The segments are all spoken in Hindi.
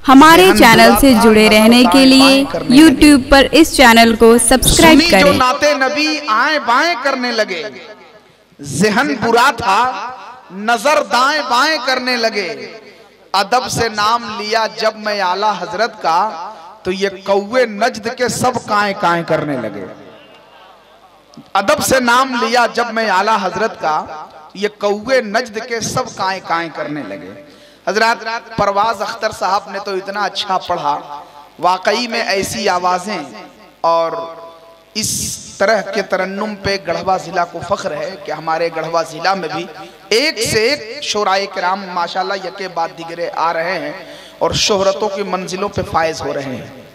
हमारे चैनल से जुड़े रहने के लिए YouTube पर इस चैनल को सब्सक्राइब करें। जो नाते नबी आए बाएं करने लगे, ज़हन बुरा था नजर दाएं बाएं करने लगे। अदब से नाम लिया जब मैं आला हजरत का, तो ये कौवे नज्द के सब काएं काएं करने लगे। अदब से नाम लिया जब मैं आला हजरत का, ये कौवे नज्द के सब काएं काएं करने लगे। हजरत परवाज अख्तर साहब ने तो इतना अच्छा पढ़ा, वाकई में ऐसी आवाजें और इस तरह के तरन्नुम पे गढ़वा जिला को फख्र है कि हमारे गढ़वा जिला में भी एक से एक शोराए किराम माशाल्लाह यके बाद दिगरे आ रहे हैं और शोहरतों की मंजिलों पे फायज हो रहे हैं।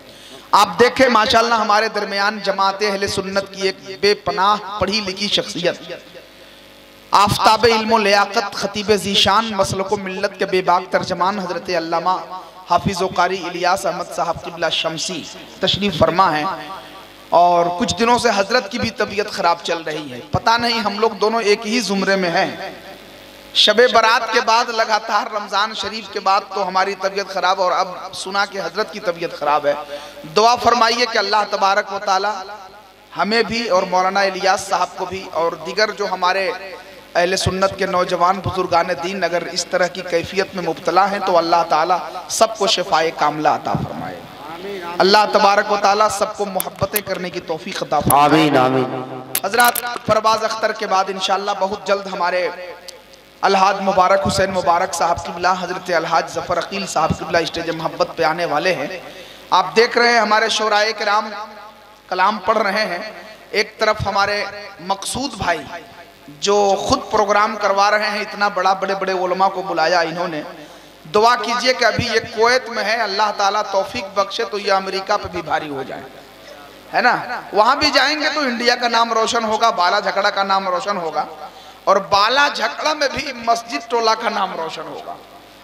आप देखें माशाल्लाह हमारे दरमियान जमाते अहले सुन्नत की एक बेपनाह पढ़ी लिखी शख्सियत, आफ्ताब इल्म लियाकत खतीब ज़ीशान मसलको मिल्लत के बेबाक तर्जमान हजरत अल्लामा हाफिज़ व कारी इलियास अहमद साहब क़िबला शमसी तशरीफ़ फरमा है। और कुछ दिनों से हजरत की भी तबीयत ख़राब चल रही है। पता नहीं हम लोग दोनों एक ही ज़ुमरे में हैं। शबे बारात के बाद लगातार रमज़ान शरीफ के बाद तो हमारी तबीयत ख़राब, और अब सुना कि हजरत की तबीयत ख़राब है। दुआ फरमाइए कि अल्लाह तबारक व तआला हमें भी और मौलाना इलियास साहब को भी और दीगर जो हमारे अहले सुन्नत के नौजवान बुजुर्गान दीन अगर इस तरह की कैफियत में मुब्तला हैं तो अल्लाह ताला सबको शिफाए कामला अता फरमाए। अल्लाह तबारक व तआला सबको मोहब्बतें करने की तौफीक अता फरमाए। आमीन आमीन। हजरत परवाज अख्तर के बाद इंशाअल्लाह बहुत जल्द हमारे अलहाज मुबारक हुसैन मुबारक साहब क़िबला हजरत अलहाज ज़फ़र अकील साहब क़िबला स्टेज मोहब्बत पे आने वाले हैं। आप देख रहे हैं हमारे शोराए किराम कलाम पढ़ रहे हैं। एक तरफ हमारे मकसूद भाई जो खुद प्रोग्राम करवा रहे हैं, इतना बड़ा बड़े बड़े उलमा को बुलाया इन्होंने। दुआ कीजिए कि अभी ये कुवैत में है, अल्लाह ताला तौफीक बख्शे तो ये अमेरिका पे भी भारी हो जाए, है ना। वहाँ भी जाएंगे तो इंडिया का नाम रोशन होगा, बाला झकड़ा का नाम रोशन होगा, और बाला झकड़ा में भी मस्जिद टोला का नाम रोशन होगा,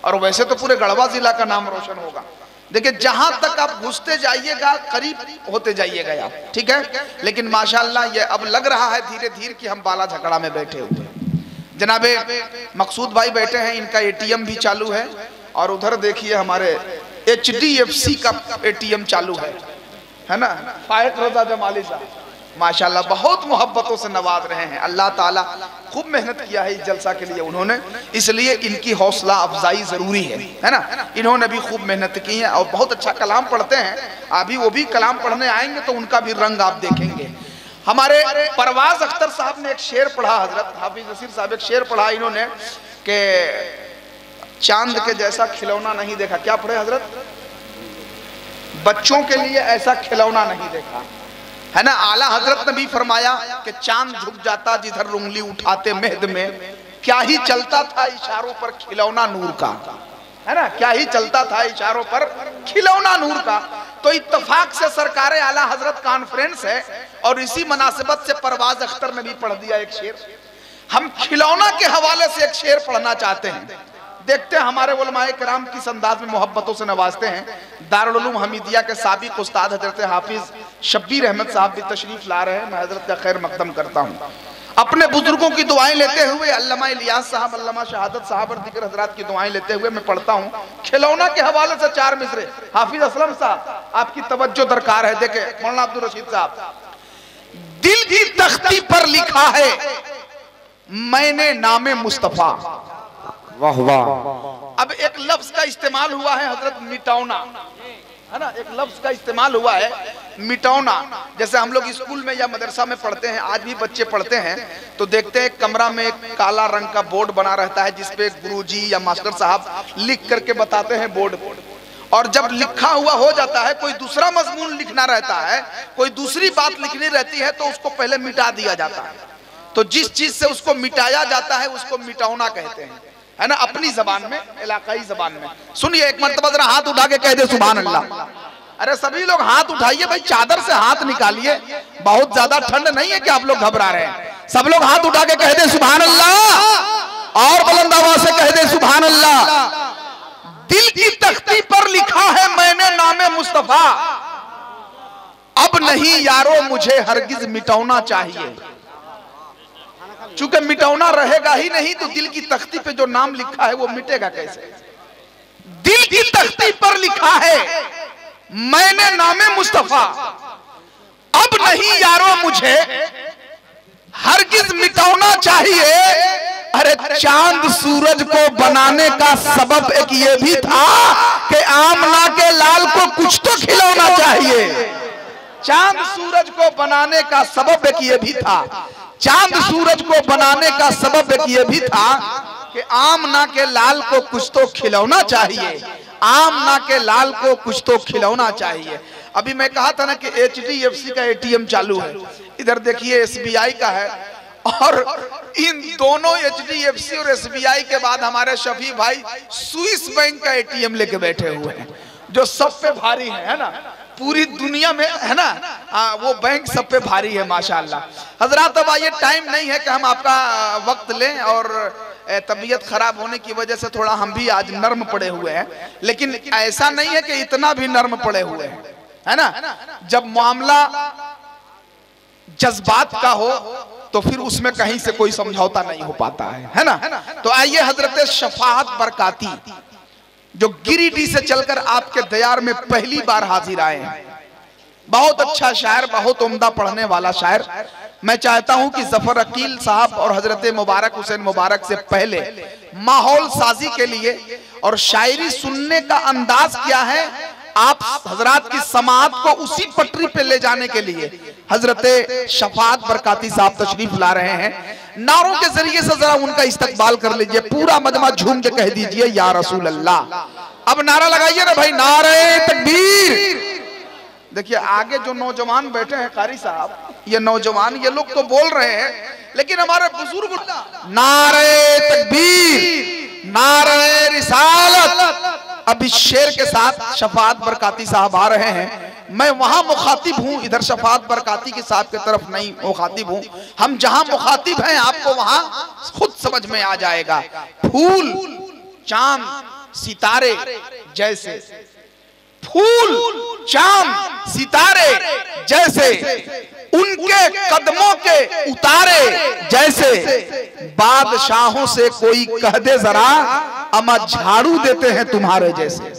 और वैसे तो पूरे गढ़वा जिला का नाम रोशन होगा। देखिए जहां तक आप घुसते जाइएगा करीब होते जाइएगा आप, ठीक है। लेकिन माशाल्लाह ये अब लग रहा है धीरे धीरे कि हम बाला झकड़ा में बैठे हुए हैं। जनाबे मकसूद भाई बैठे हैं, इनका एटीएम भी चालू है, और उधर देखिए हमारे HDFC का एटीएम चालू है ना। फायक रजा जमाली साहब माशाल्लाह बहुत मोहब्बतों से नवाज रहे हैं। अल्लाह ताला खूब मेहनत किया है इस जलसा के लिए उन्होंने, इसलिए इनकी हौसला अफजाई जरूरी है ना। इन्होंने भी खूब मेहनत की है और बहुत अच्छा कलाम पढ़ते हैं। अभी वो भी कलाम पढ़ने आएंगे तो उनका भी रंग आप देखेंगे। हमारे परवाज अख्तर साहब ने एक शेर पढ़ा, हजरत हाफिज नसीर साहब एक शेर पढ़ा इन्होंने कि चांद के जैसा खिलौना नहीं देखा। क्या पढ़े हजरत? बच्चों के लिए ऐसा खिलौना नहीं देखा, है ना। आला हजरत ने भी फरमाया कि चांद झुक जाता जिधर उंगली उठाते मेहद में, क्या ही चलता था इशारों पर खिलौना नूर का, है ना। क्या ही चलता था इशारों पर खिलौना नूर का। तो इत्तफाक से सरकार आला हजरत कॉन्फ्रेंस है और इसी मुनासिबत से परवाज अख्तर ने भी पढ़ दिया एक शेर। हम खिलौना के हवाले से एक शेर पढ़ना चाहते हैं। देखते हैं हमारे उलमाए किराम किस अंदाज में मोहब्बतों से नवाजते हैं। दारुल उलूम हमीदिया के साबिक उस्ताद हजरत हाफिज शब्बीर अहमद साहब भी तशरीफ ला रहे हैं। मैं हजरत का खैर मकदम करता हूँ। अपने बुजुर्गों की दुआएं लेते हुए, अल्लामा इलियास साहब, अल्लामा शहादत साहब और दीगर हजरात की दुआएं लेते हुए मैं पढ़ता हूँ खिलौना के हवाले से 4 मिसरे। हाफिज असलम साहब आपकी तवज्जो दरकार है। देखे मौलाना अब्दुल रशीद साहब, दिल की तख्ती पर लिखा है मैंने नामे मुस्तफा। वाह वाह। अब एक लफ्ज का इस्तेमाल हुआ है हजरत मिटौना, है ना। एक लफ्ज का इस्तेमाल हुआ है मिटौना। जैसे हम लोग स्कूल में या मदरसा में पढ़ते हैं, आज भी बच्चे पढ़ते हैं तो देखते हैं कमरा में एक काला रंग का बोर्ड बना रहता है जिसपे गुरुजी या मास्टर साहब लिख करके बताते हैं बोर्ड। और जब लिखा हुआ हो जाता है, कोई दूसरा मजमून लिखना रहता है, कोई दूसरी बात लिखनी रहती है, तो उसको पहले मिटा दिया जाता है। तो जिस चीज से उसको मिटाया जाता है उसको मिटौना कहते हैं, है ना। अपनी जबान में, इलाकाई जबान में। सुनिए एक मर्तबा जरा हाथ उठा के कह दे सुभान अल्लाह। अरे सभी लोग हाथ उठाइए भाई, चादर से हाथ निकालिए, बहुत ज्यादा ठंड नहीं है कि आप लोग घबरा रहे हैं। सब लोग हाथ उठा के कह दे सुभान अल्लाह, और बुलंद आवाज से कह दे सुभान अल्लाह। दिल की तख्ती पर लिखा है मैंने नामे मुस्तफा, अब नहीं यारो मुझे हरगिज मिटौना चाहिए। चूंकि मिटौना रहेगा ही नहीं तो दिल की तख्ती पे जो नाम लिखा है वो मिटेगा कैसे। दिल की तख्ती पर लिखा है मैंने नामे मुस्तफा, अब नहीं यारो मुझे हरगिज मिटाना चाहिए। अरे चांद सूरज को बनाने का सबब एक ये भी था कि आमना के लाल को कुछ तो खिलौना चाहिए। चांद सूरज को बनाने का सबब एक ये भी था, चांद सूरज को बनाने का सबब एक ये भी था कि आमना के लाल को कुछ तो खिलौना चाहिए, आमना के लाल को कुछ तो खिलौना चाहिए। अभी मैं कहा था ना कि HDFC का ATM चालू है, इधर देखिए SBI का है, और इन दोनों HDFC और SBI के बाद हमारे शफी भाई स्विस बैंक का ATM लेके बैठे हुए हैं, जो सब पे भारी है ना, पूरी दुनिया में है ना, वो बैंक सब पे भारी है माशाअल्लाह। हजरात अब ये टाइम नहीं है कि हम आपका वक्त लें, और तबीयत खराब होने की वजह से थोड़ा हम भी आज नर्म पड़े हुए हैं, लेकिन ऐसा नहीं है कि इतना भी नर्म पड़े हुए हैं, है ना। जब मामला जज्बात का हो तो फिर उसमें कहीं से कोई समझौता नहीं हो पाता है ना। तो आइए हजरत शफाअत बरकाती जो गिरिडीह से चलकर आपके दयार में पहली बार हाजिर आए हैं, बहुत अच्छा शायर, बहुत उम्दा पढ़ने वाला शायर। मैं चाहता हूं कि जफर अकील साहब और हजरत मुबारक हुसैन मुबारक से पहले माहौल साजी के लिए और शायरी सुनने का अंदाज क्या है, आप हजरात की समाअत को उसी पटरी पे ले जाने के लिए हजरत शफाअत बरकाती साहब तशरीफ ला रहे हैं। नारों के जरिए से जरा उनका इस्तकबाल कर लीजिए, पूरा मजमा झूम के कह दीजिए या रसूल अल्लाह। अब नारा लगाइए ना भाई, नारे तकबीर। देखिए आगे जो नौजवान बैठे हैं कारी साहब, ये नौजवान, ये लोग तो बोल रहे हैं, लेकिन हमारे बुजुर्ग नारे तकबीर, नारे रिसालत। अब इस शेर के साथ शफाअत बरकाती साहब आ रहे हैं। मैं वहां मुखातिब हूं, इधर शफाअत बरकाती के साहब की तरफ नहीं मुखातिब हूं। हम जहां मुखातिब हैं आपको वहां खुद समझ में आ जाएगा। फूल चांद सितारे जैसे, फूल चांद सितारे जैसे, उनके कदमों के उतारे जैसे, बादशाहों से कोई कह दे जरा अमा झाड़ू देते हैं तुम्हारे जैसे।